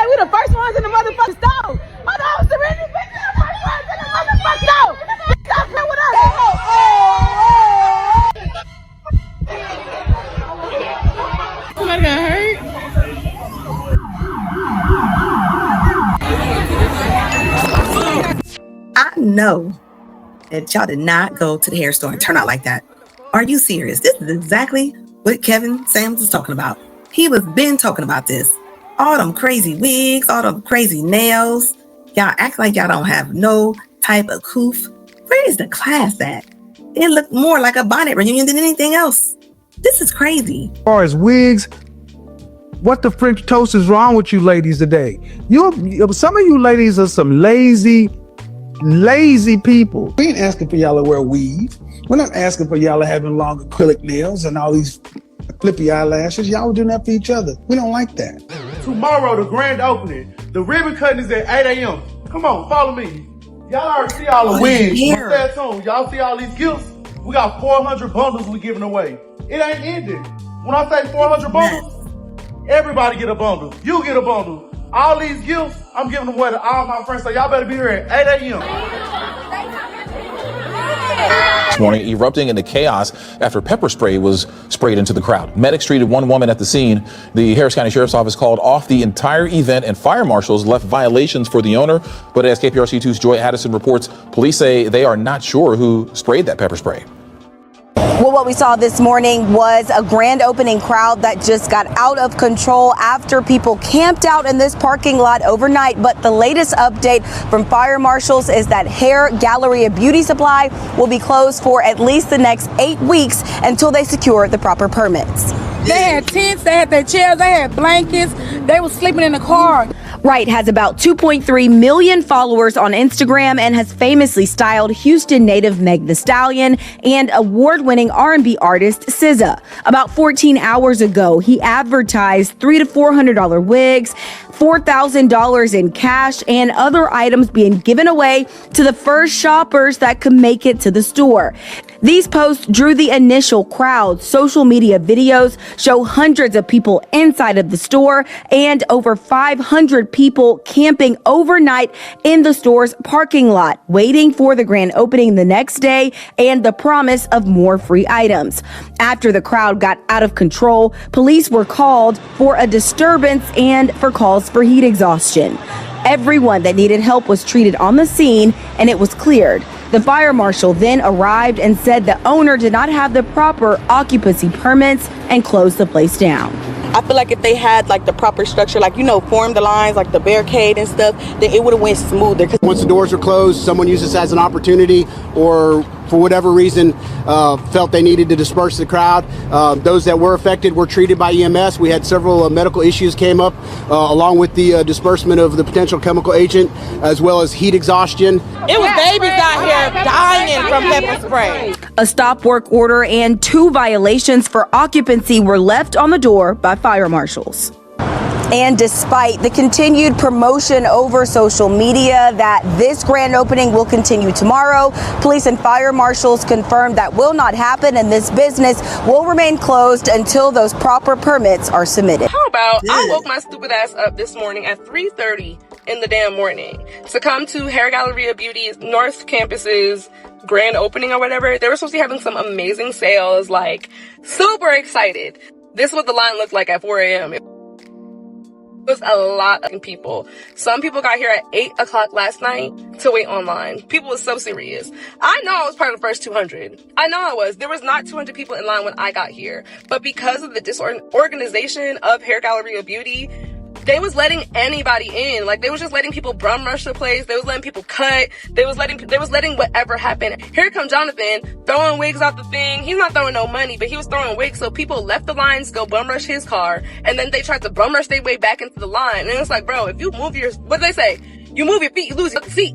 we the first ones in the motherfucking stove. Hold on, Serenity, bitch, we the first ones in the motherfucking stove. Stop playing with us. Somebody got hurt? I know that y'all did not go to the hair store and turn out like that. Are you serious? This is exactly what Kevin Sams was talking about. He was been talking about this. All them crazy wigs, all them crazy nails. Y'all act like y'all don't have no type of coof. Where is the class at? It looked more like a bonnet reunion than anything else. This is crazy. As far as wigs, what the French toast is wrong with you ladies today? Some of you ladies are some lazy people. We ain't asking for y'all to wear weave. We're not asking for y'all to having long acrylic nails and all these flippy eyelashes. Y'all doing that for each other. We don't like that. Tomorrow, the grand opening. The ribbon cutting is at 8 a.m. Come on, follow me. Y'all already see all the wigs. Stay tuned. Y'all see all these gifts? We got 400 bundles we giving away. It ain't ending. When I say 400 bundles, everybody get a bundle. You get a bundle. All these gifts, I'm giving them away to all my friends. So y'all better be here at 8 a.m. This morning, erupting into chaos after pepper spray was sprayed into the crowd. Medics treated one woman at the scene. The Harris County Sheriff's Office called off the entire event, and fire marshals left violations for the owner. But as KPRC2's Joy Addison reports, police say they are not sure who sprayed that pepper spray. Well, what we saw this morning was a grand opening crowd that just got out of control after people camped out in this parking lot overnight. But the latest update from fire marshals is that Hair Galleria Beauty Supply will be closed for at least the next 8 weeks until they secure the proper permits. They had tents, they had their chairs, they had blankets, they were sleeping in the car. Wright has about 2.3 million followers on Instagram and has famously styled Houston native Meg Thee Stallion and award-winning R&B artist SZA. About 14 hours ago, he advertised $300 to $400 wigs, $4,000 in cash, and other items being given away to the first shoppers that could make it to the store. These posts drew the initial crowd. Social media videos show hundreds of people inside of the store and over 500 people camping overnight in the store's parking lot, waiting for the grand opening the next day and the promise of more free items. After the crowd got out of control, police were called for a disturbance and for calls for heat exhaustion. Everyone that needed help was treated on the scene and it was cleared. The fire marshal then arrived and said the owner did not have the proper occupancy permits and closed the place down. I feel like if they had like the proper structure, like, form the lines, like the barricade and stuff, then it would have went smoother. Once the doors are closed, someone used this as an opportunity or for whatever reason felt they needed to disperse the crowd. Those that were affected were treated by EMS. We had several medical issues came up along with the disbursement of the potential chemical agent as well as heat exhaustion. It was babies out here dying from pepper spray. A stop work order and 2 violations for occupancy were left on the door by fire marshals. And despite the continued promotion over social media that this grand opening will continue tomorrow, police and fire marshals confirmed that will not happen and this business will remain closed until those proper permits are submitted. How about I woke my stupid ass up this morning at 3:30 in the damn morning to come to Hair Galleria Beauty's North Campus's grand opening or whatever. They were supposed to be having some amazing sales, like super excited. This is what the line looked like at 4 a.m. It was a lot of people. Some people got here at 8 o'clock last night to wait online. People was so serious. I know I was part of the first 200. I know I was. There was not 200 people in line when I got here. But because of the disorganization of Hair Galleria Beauty, they was letting anybody in. Like, they was just letting people bum rush the place. They was letting people cut. They was letting whatever happen. Here come Jonathan throwing wigs out the thing. He's not throwing no money, but he was throwing wigs. So people left the lines to go bum rush his car. And then they tried to bum rush their way back into the line. And it's like, bro, if you move what they say? You move your feet, you lose your seat.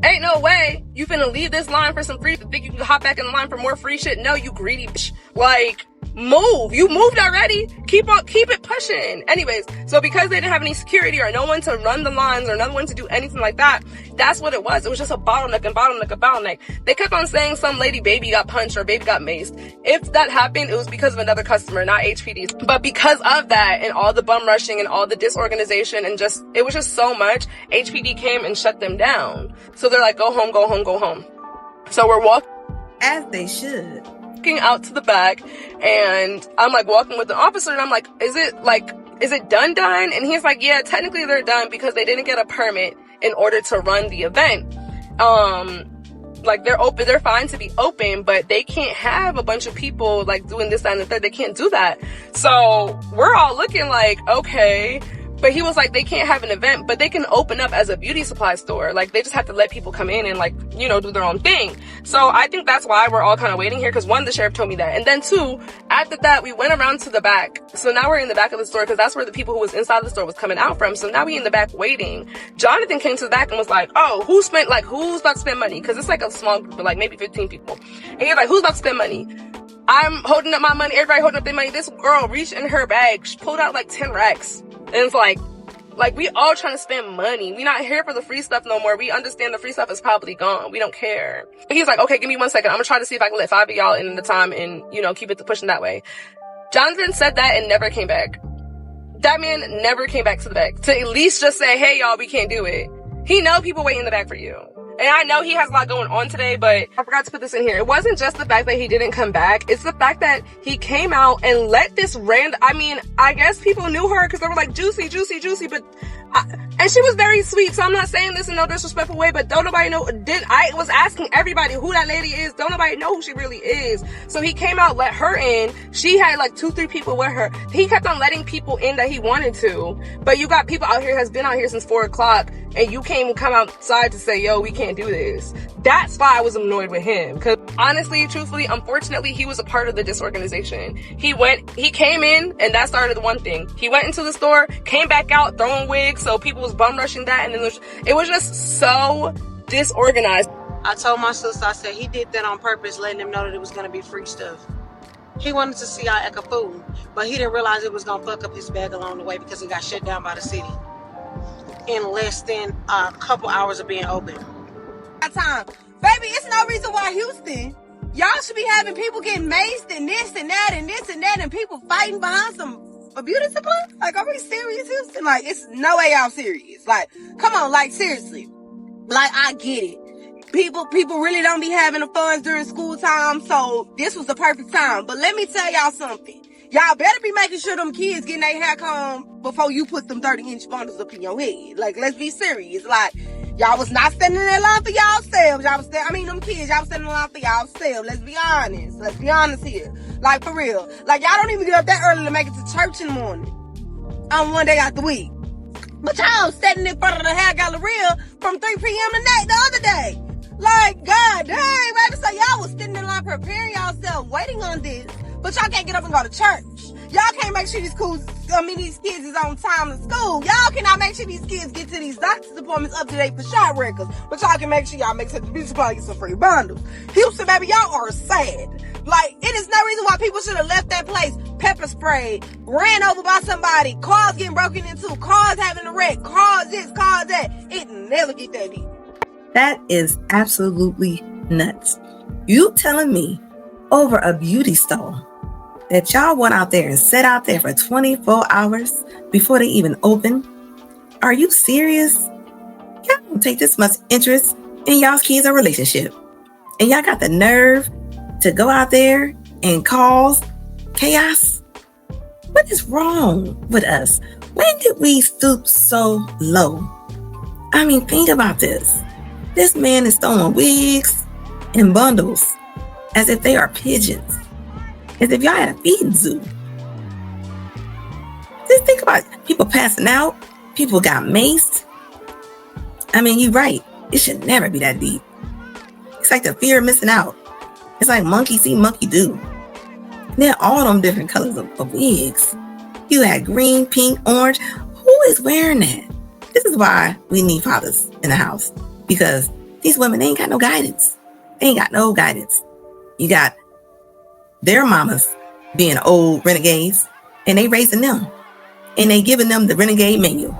Ain't no way you finna leave this line for some free to think you can hop back in the line for more free shit. No, you greedy bitch. Like, move. You moved already. Keep it pushing. Anyways, so because they didn't have any security or no one to run the lines or no one to do anything like that, that's what it was. It was just a bottleneck. They kept on saying some lady baby got punched or baby got maced. If that happened, it was because of another customer, not HPD's. But because of that and all the bum rushing and all the disorganization and it was just so much, HPD came and shut them down. So they're like, go home. So we're walking. As they should. Out to the back, and I'm like walking with the officer, and I'm like, is it done? And he's like, yeah, technically they're done because they didn't get a permit in order to run the event. Like they're open, they're fine to be open, but they can't have a bunch of people like doing this, that, and the third. They can't do that. So we're all looking like, okay. But he was like, they can't have an event, but they can open up as a beauty supply store. Like, they just have to let people come in and, like, you know, do their own thing. So I think that's why we're all kind of waiting here, because one, the sheriff told me that. And then two, after that, we went around to the back. So now we're in the back of the store, because that's where the people who was inside the store was coming out from. So now we in the back waiting. Jonathan came to the back and was like, oh, who's about to spend money? Because it's like a small group of, like, maybe 15 people. And he's like, who's about to spend money? I'm holding up my money. Everybody holding up their money. This girl reached in her bag. She pulled out, like, 10 racks. And it's like we all trying to spend money. We not here for the free stuff no more. We understand the free stuff is probably gone. We don't care. And he's like, okay, give me 1 second. I'm gonna try to see if I can let 5 of y'all in the time and, you know, keep it pushing that way. Jonathan said that and never came back. That man never came back to the back to at least just say, hey, y'all, we can't do it. He know people wait in the back for you. And I know he has a lot going on today, but I forgot to put this in here. It wasn't just the fact that he didn't come back. It's the fact that he came out and let this I guess people knew her because they were like, juicy, but and she was very sweet, so I'm not saying this in no disrespectful way, but don't nobody know. I was asking everybody who that lady is. Don't nobody know who she really is. So he came out, let her in. She had like 2-3 people with her. He kept on letting people in that he wanted to. But you got people out here that's been out here since 4 o'clock, and you can't even come outside to say, yo, we can't do this. That's why I was annoyed with him. Because honestly, truthfully, unfortunately, he was a part of the disorganization. He came in, and that started the one thing. He went into the store, came back out, throwing wigs, so people was bum rushing that, and then it was just so disorganized. I told my sister, I said, he did that on purpose, letting them know that it was going to be free stuff. He wanted to see I act a fool, but he didn't realize it was going to fuck up his bag along the way because it got shut down by the city in less than a couple hours of being open. Time. Baby, it's no reason why Houston, y'all should be having people getting maced and this and that and this and that and people fighting behind a beauty supply? Like, are we serious, Houston? Like, it's no way y'all serious. Like, come on, like, seriously. Like, I get it. People really don't be having the funds during school time, so this was the perfect time. But let me tell y'all something. Y'all better be making sure them kids getting their hair combed before you put them 30-inch bundles up in your head. Like, let's be serious. Like, y'all was not standing in that line for y'allselves. Them kids, y'all was standing in line for y'allselves. Let's be honest. Let's be honest here. Like, for real. Like, y'all don't even get up that early to make it to church in the morning on one day out the week. But y'all standing in front of the Hair Galleria from 3 p.m. the other day. Like, God dang, baby. So y'all was standing in line preparing y'allself, waiting on this. But y'all can't get up and go to church. Y'all can't make sure these kids is on time to school. Y'all cannot make sure these kids get to these doctor's appointments up to date for shot records. But y'all can make sure y'all make such a beauty supply get some free bundles. Houston, baby, y'all are sad. Like, it is no reason why people should have left that place pepper sprayed, ran over by somebody, cars getting broken into, cars having a wreck, cars this, cars that. It never get that deep. That is absolutely nuts. You telling me over a beauty store that y'all went out there and sat out there for 24 hours before they even open? Are you serious? Y'all don't take this much interest in y'all's kids' relationship. And y'all got the nerve to go out there and cause chaos? What is wrong with us? When did we stoop so low? I mean, think about this. This man is throwing wigs and bundles as if they are pigeons. As if y'all had a feeding zoo. Just think about it. People passing out. People got maced. I mean, you're right. It should never be that deep. It's like the fear of missing out. It's like monkey see, monkey do. And then all them different colors of wigs. You had green, pink, orange. Who is wearing that? This is why we need fathers in the house. Because these women, they ain't got no guidance. They ain't got no guidance. You got their mamas being old renegades, and they raising them, and they giving them the renegade menu.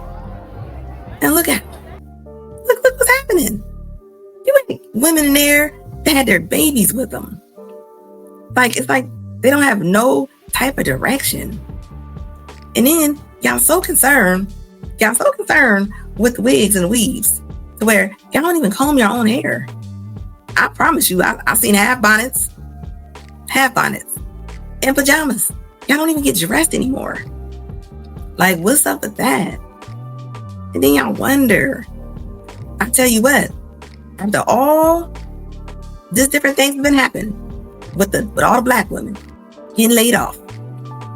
And look what's happening. You ain't women in there that had their babies with them. It's like they don't have no type of direction. And then y'all so concerned with the wigs and the weaves to where y'all don't even comb your own hair. I promise you, I've seen half bonnets and pajamas. Y'all don't even get dressed anymore. Like, what's up with that? And then y'all wonder. I tell you what, after all this different things have been happening with all the black women getting laid off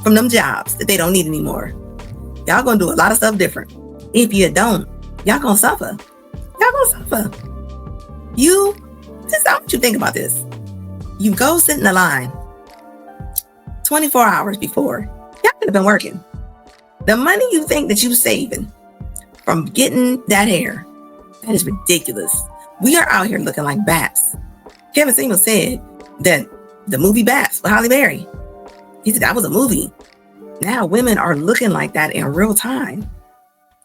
from them jobs that they don't need anymore, y'all gonna do a lot of stuff different. If you don't, y'all gonna suffer. I want you to think about this. You go sit in the line 24 hours before. Y'all could have been working. The money you think that you saving from getting that hair, that is ridiculous. We are out here looking like BAPs. Kevin Samuel said that the movie BAPs with Halle Berry, he said that was a movie. Now women are looking like that in real time.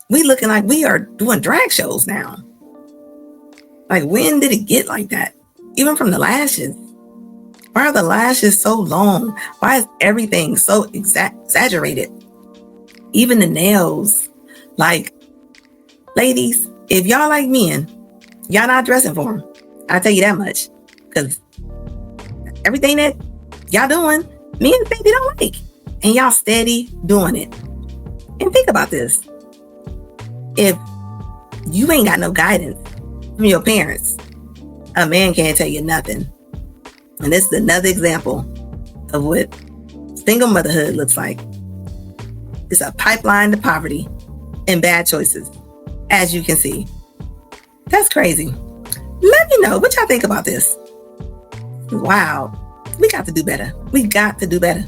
We looking like we are doing drag shows now. Like, when did it get like that? Even from the lashes. Why are the lashes so long? Why is everything so exaggerated? Even the nails. Like, ladies, if y'all like men, y'all not dressing for them. I'll tell you that much. Because everything that y'all doing, men think they don't like. And y'all steady doing it. And think about this. If you ain't got no guidance from your parents, a man can't tell you nothing. And this is another example of what single motherhood looks like. It's a pipeline to poverty and bad choices, as you can see. That's crazy. Let me know what y'all think about this. Wow. We got to do better. We got to do better.